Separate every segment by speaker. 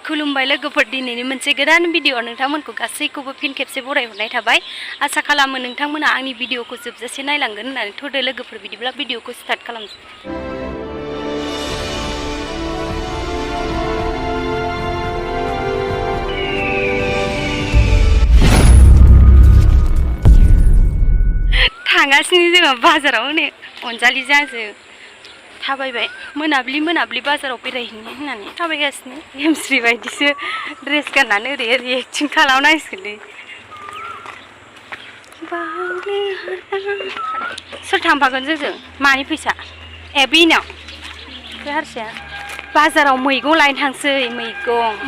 Speaker 1: खुलुमबाय लोगोफोर दिनैनि मोनसे गोदान भिडिअ नोंथांमोनखौ गासैखौबो फिन खेबसे बरायहरनाय थाबाय आसा खालामो नोंथांमोना आंनि भिडिअखौ जोबजासे नायलांगोन होननानै थ'दो लोगोफोर बिदिब्ला भिडिअखौ स्टार्ट खालामसै थांगासिनो जोङो बाजाराव नै अनजालि जाजो थाबायबाय मोनाब्लि बाजाराव बेरायहैनो होननानै थाबायगासिनो हेमस्रि बायदिसो ड्रेस गाननानै ओरै ओरै एक्टिं खालामनांसिगोनलै सोर थांफागोन जोंजों मानि फैसा ए बेनाव बे हारसाया बाजाराव मैगं लायनो थांसै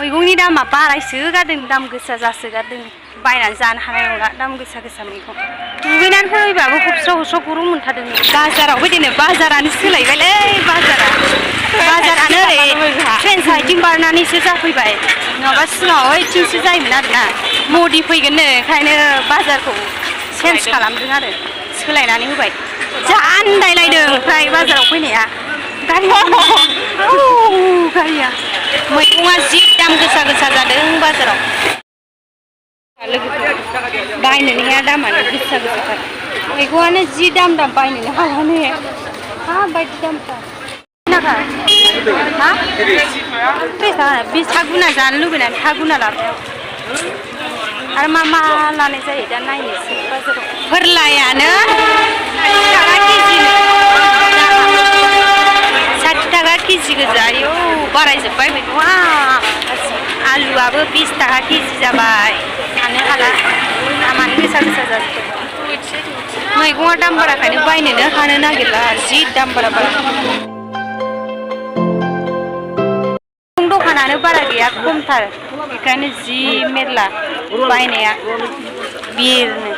Speaker 1: मैगंनि दामा बारायसोगारदों दाम गोसा जासोगारदों बायनानै जानो हानाय नंला दाम गोसा मैगं दुगैनानै फैबाबो हबस्राव गरम मोनथारदों बाजाराव बिदिनो बाजारानो सोलायबायलै बाजारानो ओरै ट्रेन साइथिं बारनानैसो जाफैबाय नङाबा सिगाङाव ओइथिंसो जायोमोन आरोना मदि फैगोननो ओंखायनो बाजारखौ चेन्ज खालामदों आरो सोलायनानै होबाय जा आन्दायलायदों ओमफ्राय बाजाराव फैनाया गारिया मैगङा जि दाम गोसा जादों बाजाराव लोगोफोर बायनोनो हाया दामानो गोसाथार मैगङानो जि दाम बायनोनो हायानो माबायदि दामथार मा 20 गुना जानो लुबैनानै 10 गुना लाबाय आरो मा लानाय जायो दा नायनोसै बाजाराव फोरलायानो 60 थाखा केजि गोजा आयौ बारायजोब्बाय मैगङा आलुआबो 20 थाखा केजि जाबाय थानो हाला दामानो गोसा जाजोब्बाय मैगङा दाम बाराखायनो बायनोनो हानो नागिरला जि दाम बारा दखानानो बारा गैया खमथार बेखायनो जि मेरला बायनाया बिरनो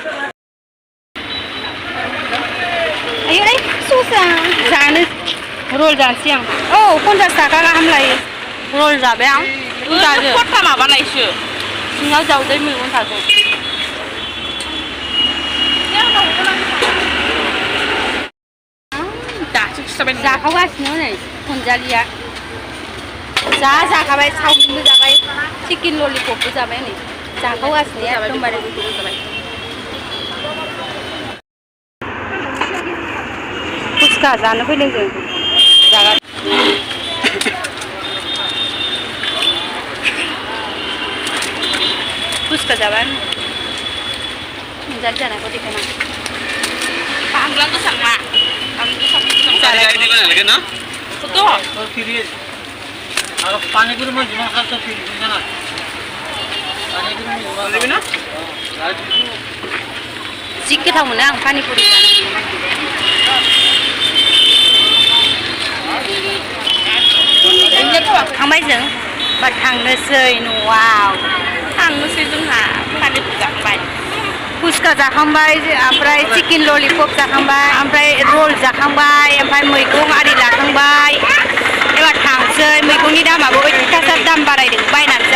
Speaker 1: आयै ससा जानो रल जानोसै आं 50 थाखा गाहाम लायो रल जाबाय आं खथा माबानायसो सिङाव जावदै मैगं थागोन जाखावगासिनो नै अनजालिया जाखाबाय चावमिनबो जाबाय चिकेन ललिपपबो जाबाय नै जाखावगासिनो एकदमबारे फुचका जानो फैदों जों फुचका जाबाय अनजालि जानायखौ देखायना बांग्लांखौ सांमा जि गोथाव मोनो आं पानिपुरि थांबाय जों बा थांनोसै न'आव जोंहा पानिपुरि जाखांबाय फुचका जाखांबाय ओमफ्राय चिकेन ललिपप जाखांबाय ओमफ्राय रल जाखांबाय ओमफ्राय मैगं आरि लाखांबाय एबार थांसै मैगंनि दामाबो अयथासार दाम बारायदों बायनानै